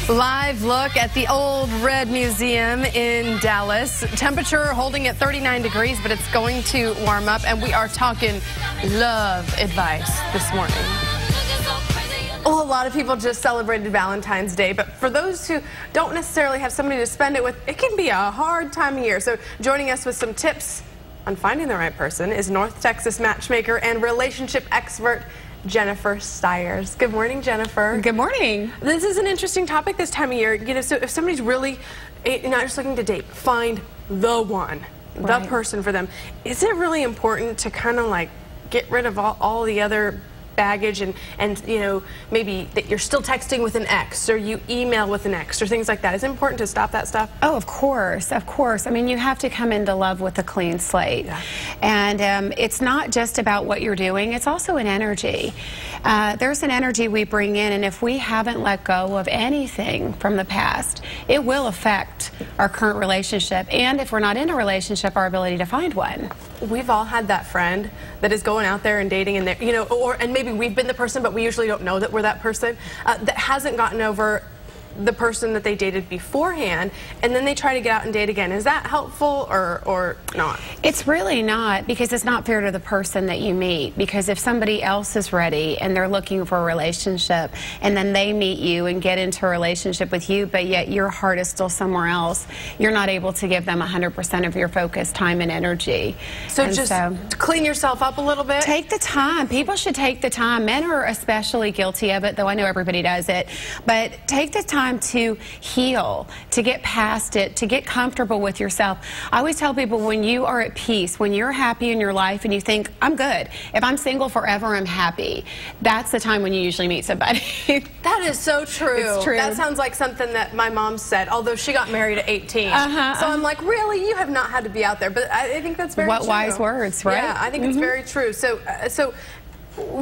Live look at the Old Red Museum in Dallas. Temperature holding at 39 degrees, but it's going to warm up, and we are talking love advice this morning. Well, a lot of people just celebrated Valentine's Day, but for those who don't necessarily have somebody to spend it with, it can be a hard time of year. So joining us with some tips on finding the right person is North Texas matchmaker and relationship expert Jennifer Styers. Good morning, Jennifer. Good morning. This is an interesting topic this time of year. You know, so if somebody's really not just looking to date, find the one, the person for them. Is it really important to kind of like get rid of all the other baggage and you know, maybe that you're still texting with an ex or you email with an ex or things like that? Is it important to stop that stuff? Oh, of course, of course. I mean, you have to come into love with a clean slate. Yeah. And it's not just about what you're doing, it's also an energy. There's an energy we bring in, and if we haven't let go of anything from the past, it will affect our current relationship, and if we're not in a relationship, our ability to find one. We've all had that friend that is going out there and dating, and you know, and maybe we've been the person, but we usually don't know that we're that person that hasn't gotten over the person that they dated beforehand, and then they try to get out and date again. Is that helpful or not? It's really not, because it's not fair to the person that you meet. Because if somebody else is ready and they're looking for a relationship, and then they meet you and get into a relationship with you, but yet your heart is still somewhere else, you're not able to give them 100% of your focus, time, and energy. So clean yourself up a little bit? Take the time. People should take the time. Men are especially guilty of it, though I know everybody does it. But take the time to heal, to get past it, to get comfortable with yourself. I always tell people, when you are at peace, when you're happy in your life and you think, I'm good, if I'm single forever, I'm happy, that's the time when you usually meet somebody. That is so true. It's true. That sounds like something that my mom said, although she got married at 18. So I'm like, really? You have not had to be out there. But I think that's very true. What wise words, right? Yeah, I think it's very true. So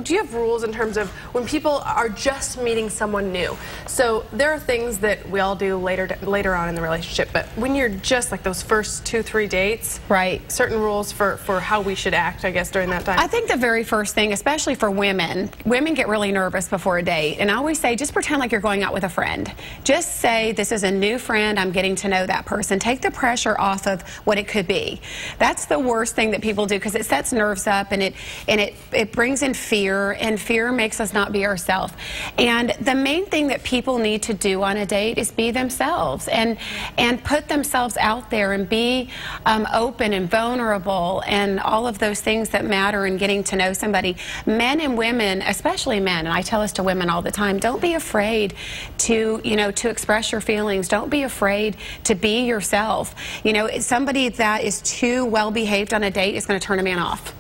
do you have rules in terms of when people are just meeting someone new? So there are things that we all do later on in the relationship, but when you're just like those first 2-3 dates, certain rules for how we should act, I guess, during that time. I think the very first thing, especially for women get really nervous before a date, and I always say, just pretend like you're going out with a friend. Just say, this is a new friend, I'm getting to know that person. Take the pressure off of what it could be. That's the worst thing that people do, because it sets nerves up, and it brings in fear, and fear makes us not be ourselves. And the main thing that people need to do on a date is be themselves and put themselves out there and be open and vulnerable and all of those things that matter in getting to know somebody. Men and women, especially men, and I tell this to women all the time, don't be afraid to, you know, to express your feelings. Don't be afraid to be yourself. You know, somebody that is too well behaved on a date is going to turn a man off.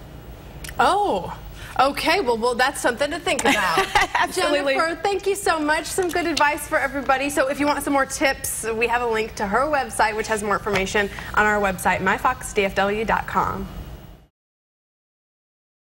Oh. Okay, well, that's something to think about. Absolutely. Jennifer, thank you so much. Some good advice for everybody. So if you want some more tips, we have a link to her website, which has more information on our website, myfoxdfw.com.